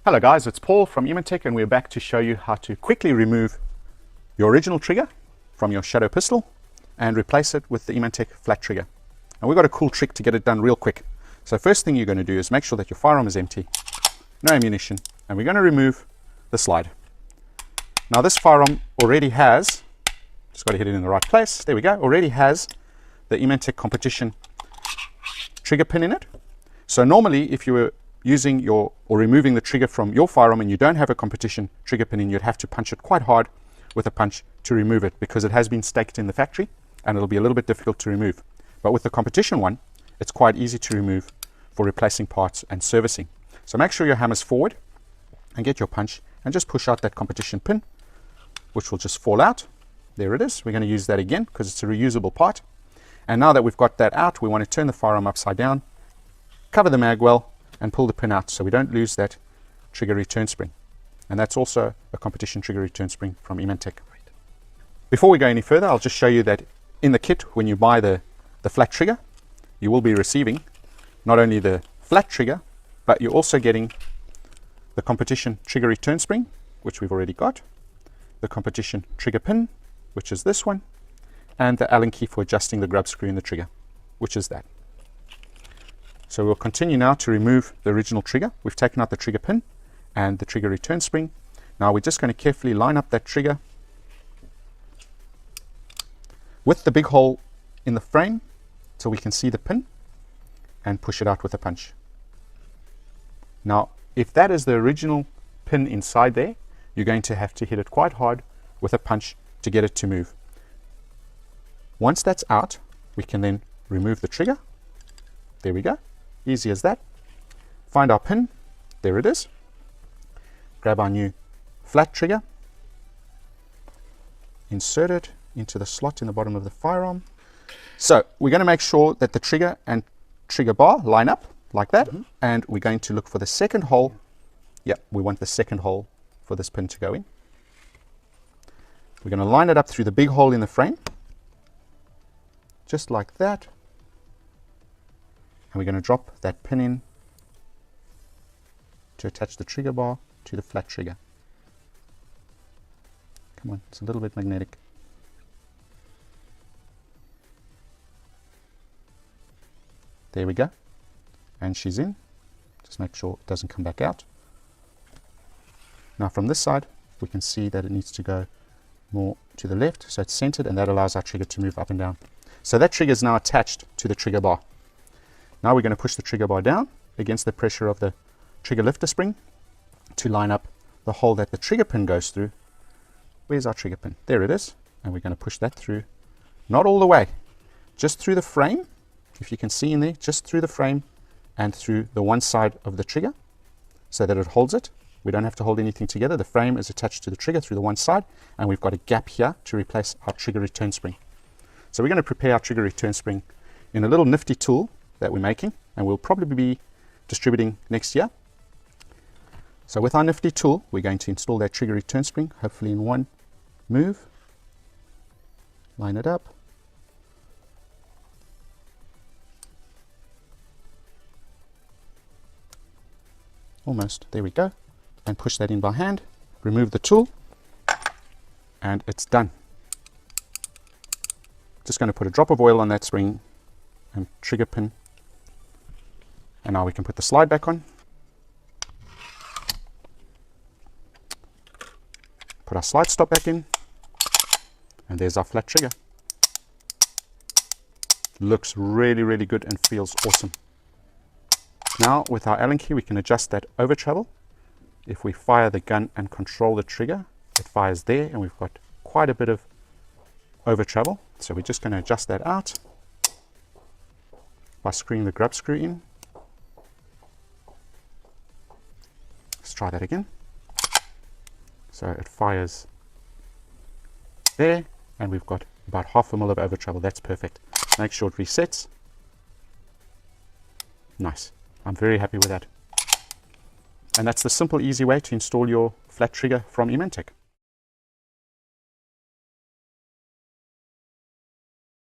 Hello guys, it's Paul from Eemann Tech, and we're back to show you how to quickly remove your original trigger from your shadow pistol and replace it with the Eemann Tech Flat Trigger. And we've got a cool trick to get it done real quick. So first thing you're going to do is make sure that your firearm is empty, no ammunition, and we're going to remove the slide. Now this firearm already has, just got to hit it in the right place, there we go, already has the Eemann Tech competition trigger pin in it. So normally if you were using or removing the trigger from your firearm and you don't have a competition trigger pin in, you'd have to punch it quite hard with a punch to remove it, because it has been staked in the factory and it'll be a little bit difficult to remove. But with the competition one, it's quite easy to remove for replacing parts and servicing. So make sure your hammer's forward and get your punch and just push out that competition pin, which will just fall out. There it is. We're going to use that again because it's a reusable part. And now that we've got that out, we want to turn the firearm upside down, cover the mag well, and pull the pin out so we don't lose that trigger return spring. And that's also a competition trigger return spring from Eemann Tech. Before we go any further, I'll just show you that in the kit, when you buy the flat trigger, you will be receiving not only the flat trigger, but you're also getting the competition trigger return spring, which we've already got, the competition trigger pin, which is this one, and the Allen key for adjusting the grub screw in the trigger, which is that. So we'll continue now to remove the original trigger. We've taken out the trigger pin and the trigger return spring. Now we're just going to carefully line up that trigger with the big hole in the frame so we can see the pin, and push it out with a punch. Now if that is the original pin inside there, you're going to have to hit it quite hard with a punch to get it to move. Once that's out, we can then remove the trigger. There we go. Easy as that. Find our pin, there it is. Grab our new flat trigger, insert it into the slot in the bottom of the firearm. So we're going to make sure that the trigger and trigger bar line up like that, and we're going to look for the second hole. Yep, we want the second hole for this pin to go in. We're going to line it up through the big hole in the frame, just like that. And we're going to drop that pin in to attach the trigger bar to the flat trigger. Come on, it's a little bit magnetic. There we go. And she's in. Just make sure it doesn't come back out. Now from this side, we can see that it needs to go more to the left, so it's centered, and that allows our trigger to move up and down. So that trigger is now attached to the trigger bar. Now we're going to push the trigger bar down against the pressure of the trigger lifter spring to line up the hole that the trigger pin goes through. Where's our trigger pin? There it is. And we're going to push that through, not all the way, just through the frame, if you can see in there, just through the frame and through the one side of the trigger so that it holds it. We don't have to hold anything together. The frame is attached to the trigger through the one side, and we've got a gap here to replace our trigger return spring. So we're going to prepare our trigger return spring in a little nifty tool that we're making, and we'll probably be distributing next year. So with our nifty tool, we're going to install that trigger return spring, hopefully in one move. Line it up. Almost, there we go. And push that in by hand. Remove the tool, and it's done. Just going to put a drop of oil on that spring and trigger pin. And now we can put the slide back on. Put our slide stop back in. And there's our flat trigger. Looks really, really good and feels awesome. Now with our Allen key, we can adjust that overtravel. If we fire the gun and control the trigger, it fires there, and we've got quite a bit of overtravel. So we're just going to adjust that out by screwing the grub screw in. Let's try that again. So it fires there, and we've got about half a mil of overtravel. That's perfect. Make sure it resets. Nice. I'm very happy with that. And that's the simple, easy way to install your flat trigger from Eemann Tech.